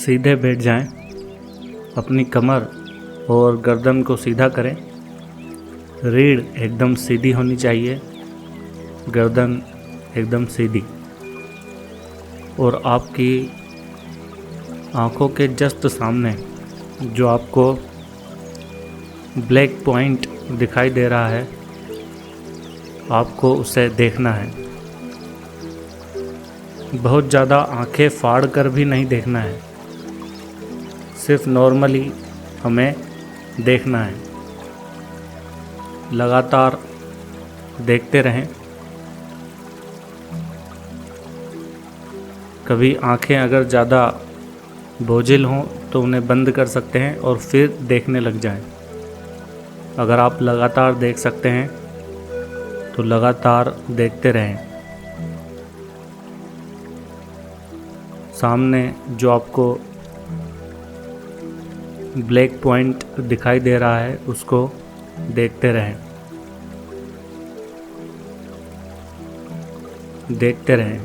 सीधे बैठ जाएं, अपनी कमर और गर्दन को सीधा करें। रीढ़ एकदम सीधी होनी चाहिए, गर्दन एकदम सीधी। और आपकी आँखों के जस्ट सामने जो आपको ब्लैक पॉइंट दिखाई दे रहा है, आपको उसे देखना है। बहुत ज़्यादा आंखें फाड़ कर भी नहीं देखना है, सिर्फ नॉर्मली हमें देखना है। लगातार देखते रहें। कभी आंखें अगर ज़्यादा बोझिल हों तो उन्हें बंद कर सकते हैं और फिर देखने लग जाएं। अगर आप लगातार देख सकते हैं तो लगातार देखते रहें। सामने जो आपको ब्लैक पॉइंट दिखाई दे रहा है उसको देखते रहें। देखते रहें।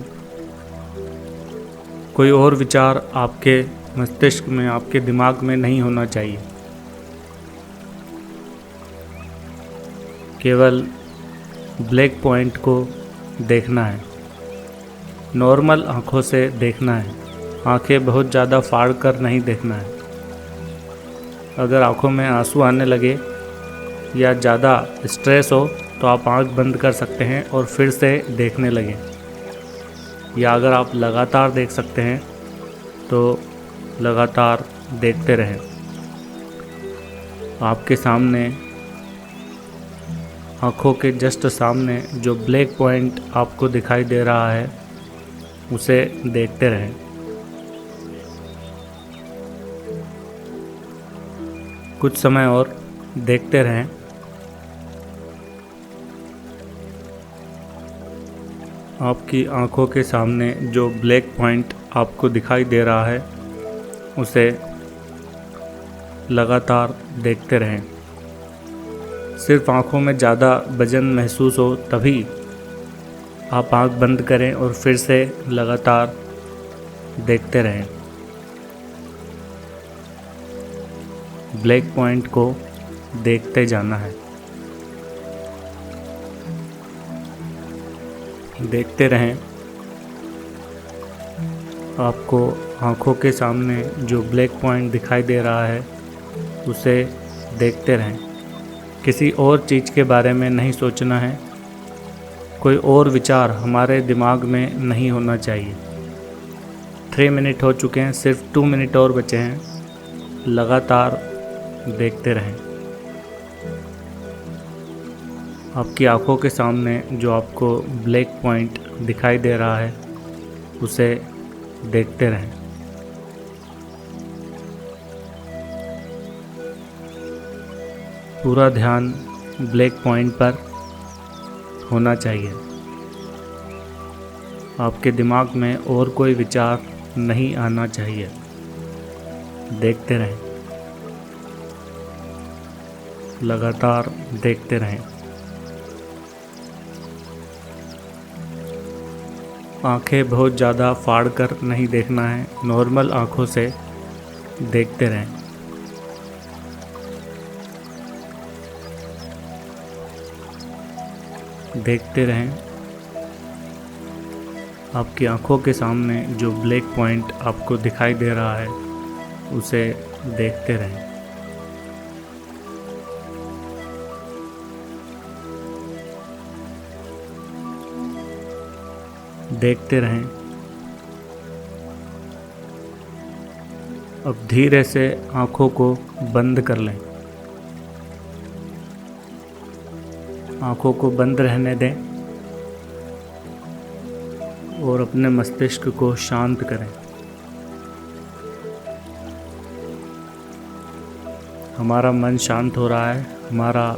कोई और विचार आपके मस्तिष्क में, आपके दिमाग में नहीं होना चाहिए। केवल ब्लैक पॉइंट को देखना है, नॉर्मल आँखों से देखना है। आंखें बहुत ज़्यादा फाड़ कर नहीं देखना है। अगर आंखों में आंसू आने लगे या ज़्यादा स्ट्रेस हो तो आप आंख बंद कर सकते हैं और फिर से देखने लगें। या अगर आप लगातार देख सकते हैं तो लगातार देखते रहें। आपके सामने, आँखों के जस्ट सामने जो ब्लैक पॉइंट आपको दिखाई दे रहा है उसे देखते रहें। कुछ समय और देखते रहें। आपकी आंखों के सामने जो ब्लैक पॉइंट आपको दिखाई दे रहा है उसे लगातार देखते रहें। सिर्फ आंखों में ज़्यादा वजन महसूस हो तभी आप आंख बंद करें और फिर से लगातार देखते रहें। ब्लैक पॉइंट को देखते जाना है। देखते रहें। आपको आँखों के सामने जो ब्लैक पॉइंट दिखाई दे रहा है उसे देखते रहें। किसी और चीज़ के बारे में नहीं सोचना है। कोई और विचार हमारे दिमाग में नहीं होना चाहिए। 3 मिनट हो चुके हैं, सिर्फ 2 मिनट और बचे हैं। लगातार देखते रहें। आपकी आंखों के सामने जो आपको ब्लैक पॉइंट दिखाई दे रहा है उसे देखते रहें। पूरा ध्यान ब्लैक पॉइंट पर होना चाहिए। आपके दिमाग में और कोई विचार नहीं आना चाहिए। देखते रहें। लगातार देखते रहें। आंखें बहुत ज़्यादा फाड़ कर नहीं देखना है, नॉर्मल आंखों से देखते रहें। देखते रहें। आपकी आंखों के सामने जो ब्लैक पॉइंट आपको दिखाई दे रहा है उसे देखते रहें। देखते रहें। अब धीरे से आंखों को बंद कर लें। आंखों को बंद रहने दें और अपने मस्तिष्क को शांत करें। हमारा मन शांत हो रहा है, हमारा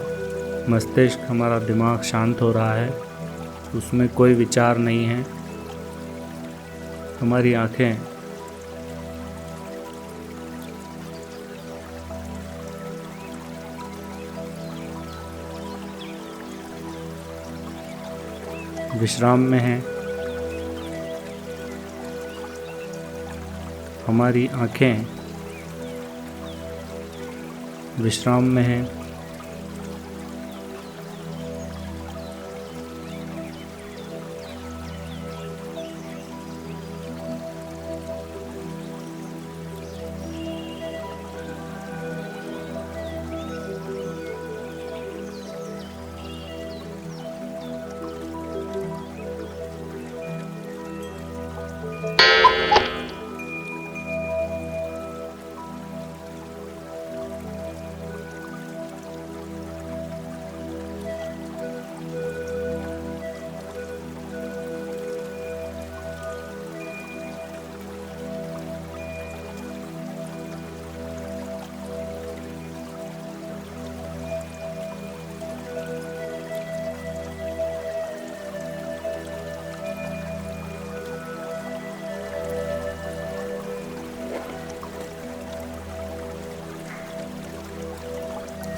मस्तिष्क, हमारा दिमाग शांत हो रहा है। उसमें कोई विचार नहीं है। हमारी आँखें विश्राम में हैं। हमारी आँखें विश्राम में हैं।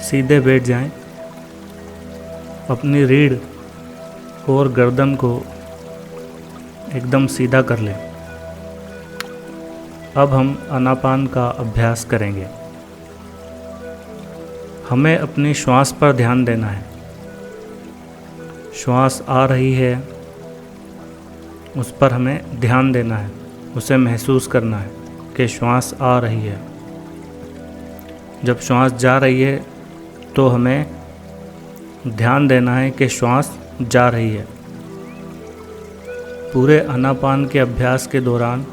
सीधे बैठ जाएं। अपनी रीढ़ और गर्दन को एकदम सीधा कर लें। अब हम आनापान का अभ्यास करेंगे। हमें अपनी श्वास पर ध्यान देना है। श्वास आ रही है, उस पर हमें ध्यान देना है, उसे महसूस करना है कि श्वास आ रही है। जब श्वास जा रही है तो हमें ध्यान देना है कि श्वास जा रही है। पूरे आनापान के अभ्यास के दौरान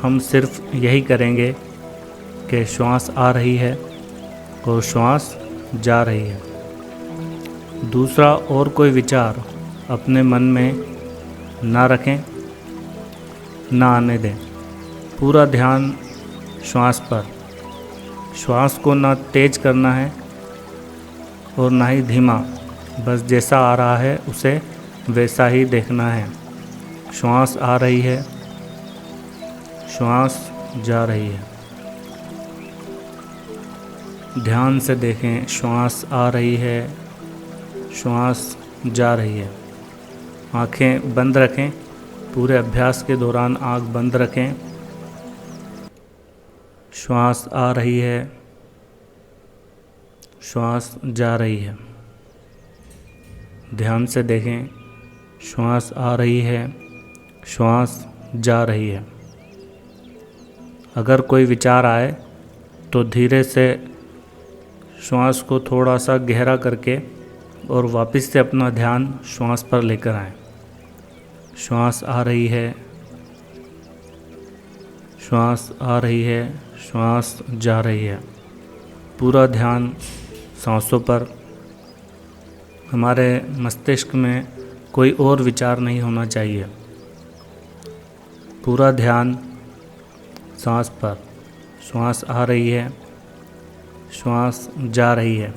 हम सिर्फ यही करेंगे कि श्वास आ रही है और श्वास जा रही है। दूसरा और कोई विचार अपने मन में ना रखें, ना आने दें। पूरा ध्यान श्वास पर। श्वास को ना तेज करना है और ना ही धीमा, बस जैसा आ रहा है उसे वैसा ही देखना है। श्वास आ रही है, श्वास जा रही है। ध्यान से देखें, श्वास आ रही है, श्वास जा रही है। आँखें बंद रखें। पूरे अभ्यास के दौरान आँख बंद रखें। श्वास आ रही है, श्वास जा रही है। ध्यान से देखें, श्वास आ रही है, श्वास जा रही है। अगर कोई विचार आए तो धीरे से श्वास को थोड़ा सा गहरा करके और वापस से अपना ध्यान श्वास पर लेकर आएं। श्वास आ रही है, श्वास आ रही है, श्वास जा रही है। पूरा ध्यान सांसों पर। हमारे मस्तिष्क में कोई और विचार नहीं होना चाहिए। पूरा ध्यान सांस पर। श्वास आ रही है, श्वास जा रही है।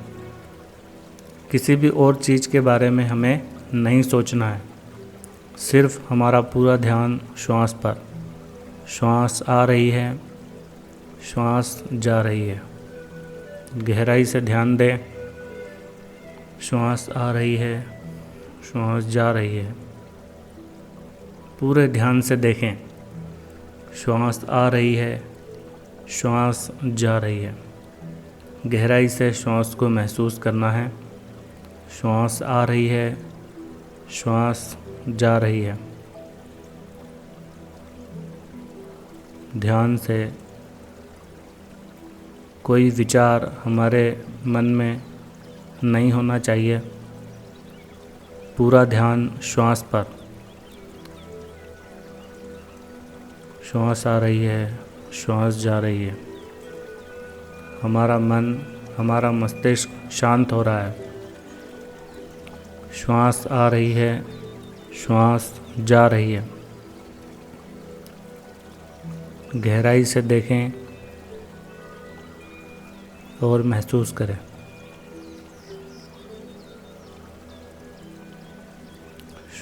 किसी भी और चीज़ के बारे में हमें नहीं सोचना है, सिर्फ हमारा पूरा ध्यान श्वास पर। श्वास आ रही है, श्वास जा रही है। गहराई से ध्यान दें। श्वास आ रही है, श्वास जा रही है। पूरे ध्यान से देखें। श्वास आ रही है, श्वास जा रही है। गहराई से श्वास को महसूस करना है। श्वास आ रही है, श्वास जा रही है। ध्यान से कोई विचार हमारे मन में नहीं होना चाहिए। पूरा ध्यान श्वास पर। श्वास आ रही है, श्वास जा रही है। हमारा मन, हमारा मस्तिष्क शांत हो रहा है। श्वास आ रही है, श्वास जा रही है। गहराई से देखें और महसूस करें।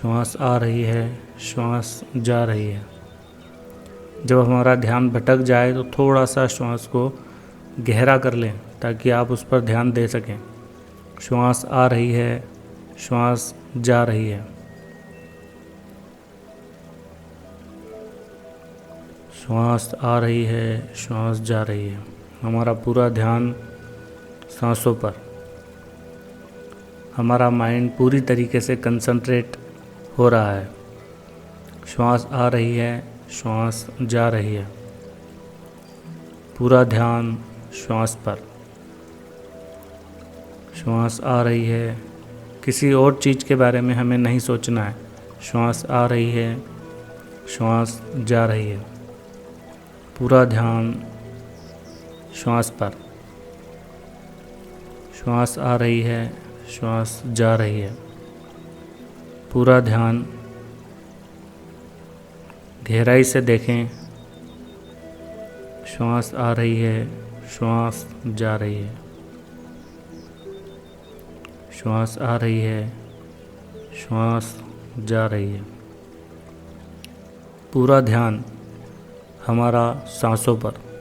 श्वास आ रही है, श्वास जा रही है। जब हमारा ध्यान भटक जाए तो थोड़ा सा श्वास को गहरा कर लें ताकि आप उस पर ध्यान दे सकें। श्वास आ रही है, श्वास जा रही है। श्वास आ रही है, श्वास जा रही है। हमारा पूरा ध्यान सांसों पर। हमारा माइंड पूरी तरीके से कंसंट्रेट हो रहा है। श्वास आ रही है, श्वास जा रही है। पूरा ध्यान श्वास पर। श्वास आ रही है, किसी और चीज़ के बारे में हमें नहीं सोचना है। श्वास आ रही है, श्वास जा रही है। पूरा ध्यान श्वास पर। श्वास आ रही है, श्वास जा रही है। पूरा ध्यान गहराई से देखें। श्वास आ रही है, श्वास जा रही है। श्वास आ रही है, श्वास जा रही है। पूरा ध्यान हमारा सांसों पर।